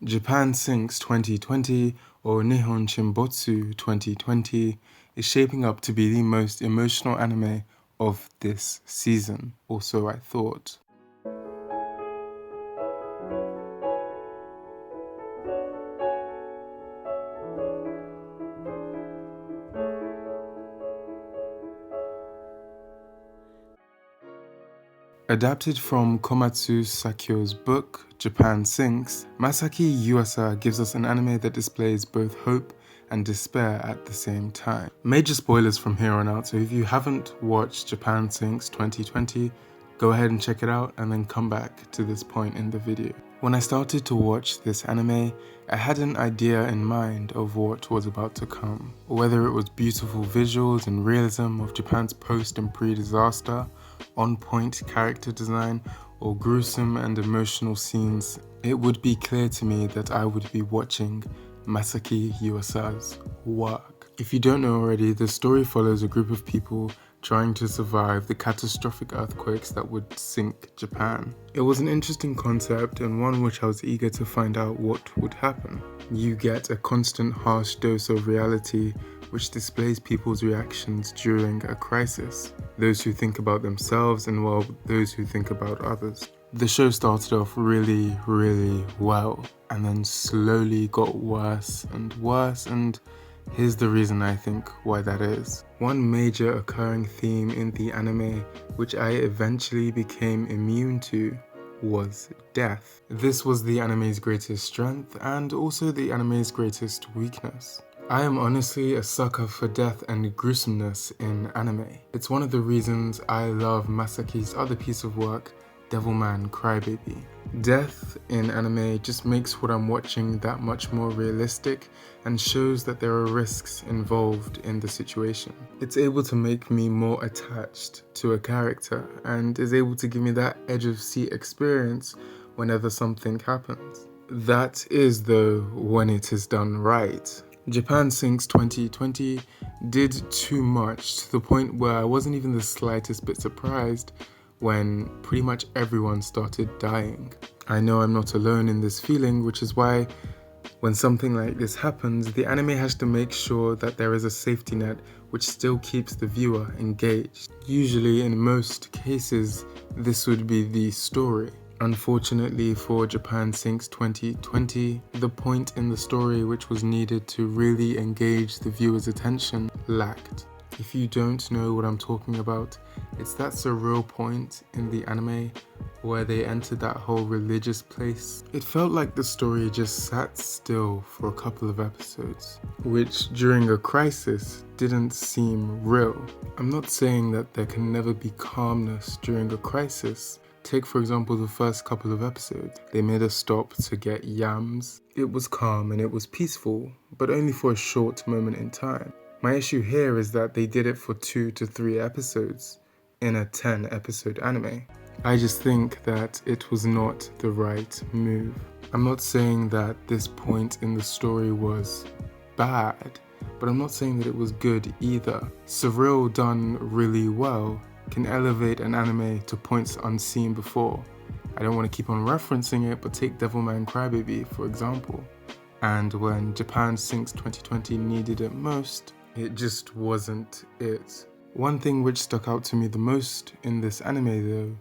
Japan Sinks 2020, or Nihon Shinbotsu 2020, is shaping up to be the most emotional anime of this season, or so I thought. Adapted from Komatsu Sakyo's book, Japan Sinks, Masaki Yuasa gives us an anime that displays both hope and despair at the same time. Major spoilers from here on out, so if you haven't watched Japan Sinks 2020, go ahead and check it out and then come back to this point in the video. When I started to watch this anime, I had an idea in mind of what was about to come. Whether it was beautiful visuals and realism of Japan's post and pre-disaster, on-point character design, or gruesome and emotional scenes, it would be clear to me that I would be watching Masaki Yuasa's work. If you don't know already, the story follows a group of people trying to survive the catastrophic earthquakes that would sink Japan. It was an interesting concept and one which I was eager to find out what would happen. You get a constant harsh dose of reality which displays people's reactions during a crisis. Those who think about themselves and well, those who think about others. The show started off really well and then slowly got worse and worse, and here's the reason I think why that is. One major occurring theme in the anime, which I eventually became immune to, was death. This was the anime's greatest strength and also the anime's greatest weakness. I am honestly a sucker for death and gruesomeness in anime. It's one of the reasons I love Masaki's other piece of work, Devilman Crybaby. Death in anime just makes what I'm watching that much more realistic and shows that there are risks involved in the situation. It's able to make me more attached to a character and is able to give me that edge of seat experience whenever something happens. That is though when it is done right. Japan Sinks 2020 did too much to the point where I wasn't even the slightest bit surprised when pretty much everyone started dying. I know I'm not alone in this feeling, which is why when something like this happens, the anime has to make sure that there is a safety net which still keeps the viewer engaged. Usually, in most cases, this would be the story. Unfortunately for Japan Sinks 2020, the point in the story which was needed to really engage the viewer's attention lacked. If you don't know what I'm talking about, it's that surreal point in the anime where they entered that whole religious place. It felt like the story just sat still for a couple of episodes, which during a crisis didn't seem real. I'm not saying that there can never be calmness during a crisis. Take for example the first couple of episodes. They made a stop to get yams. It was calm and it was peaceful, but only for a short moment in time. My issue here is that they did it for 2 to 3 episodes in a 10-episode anime. I just think that it was not the right move. I'm not saying that this point in the story was bad, but I'm not saying that it was good either. Surreal done really well can elevate an anime to points unseen before. I don't want to keep on referencing it, but take Devilman Crybaby for example. And when Japan Sinks 2020 needed it most, it just wasn't it. One thing which stuck out to me the most in this anime though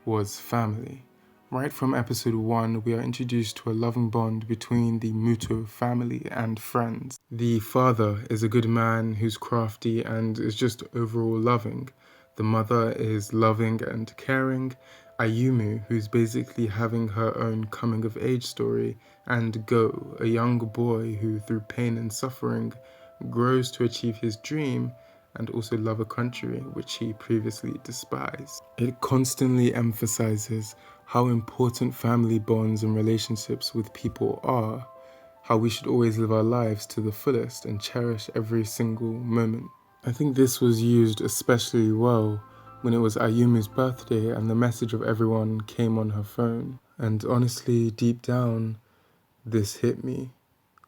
was family. Right from episode 1, we are introduced to a loving bond between the Muto family and friends. The father is a good man who's crafty and is just overall loving. The mother is loving and caring, Ayumu, who's basically having her own coming-of-age story, and Go, a young boy who, through pain and suffering, grows to achieve his dream and also love a country which he previously despised. It constantly emphasizes how important family bonds and relationships with people are, how we should always live our lives to the fullest and cherish every single moment. I think this was used especially well when it was Ayumu's birthday and the message of everyone came on her phone. And honestly, deep down, this hit me.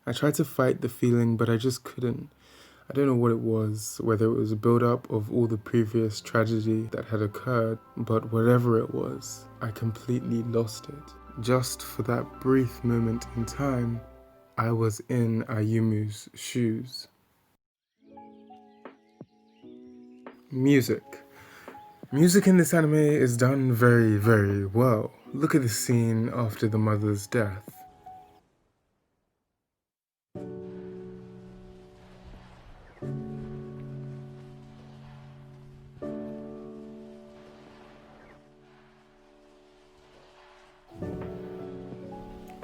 I tried to fight the feeling, but I just couldn't. I don't know what it was, whether it was a build-up of all the previous tragedy that had occurred, but whatever it was, I completely lost it. Just for that brief moment in time, I was in Ayumu's shoes. Music. Music in this anime is done very, very well. Look at the scene after the mother's death.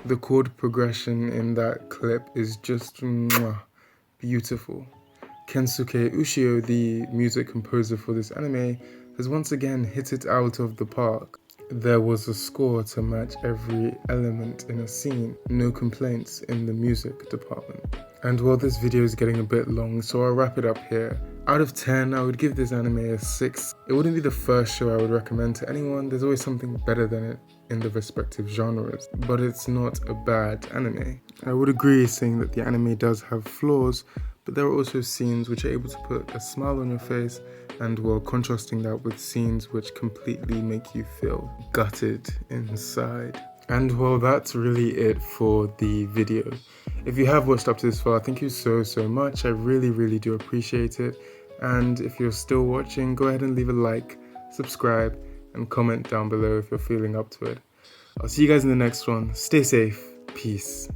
The chord progression in that clip is just beautiful. Kensuke Ushio, the music composer for this anime, has once again hit it out of the park. There was a score to match every element in a scene, no complaints in the music department. And while this video is getting a bit long, so I'll wrap it up here. Out of 10, I would give this anime a 6. It wouldn't be the first show I would recommend to anyone, there's always something better than it in the respective genres, but it's not a bad anime. I would agree saying that the anime does have flaws, but there are also scenes which are able to put a smile on your face, and while contrasting that with scenes which completely make you feel gutted inside. And well, that's really it for the video. If you have watched up to this far, thank you so much. I really do appreciate it. And if you're still watching, go ahead and leave a like, subscribe, and comment down below if you're feeling up to it. I'll see you guys in the next one. Stay safe. Peace.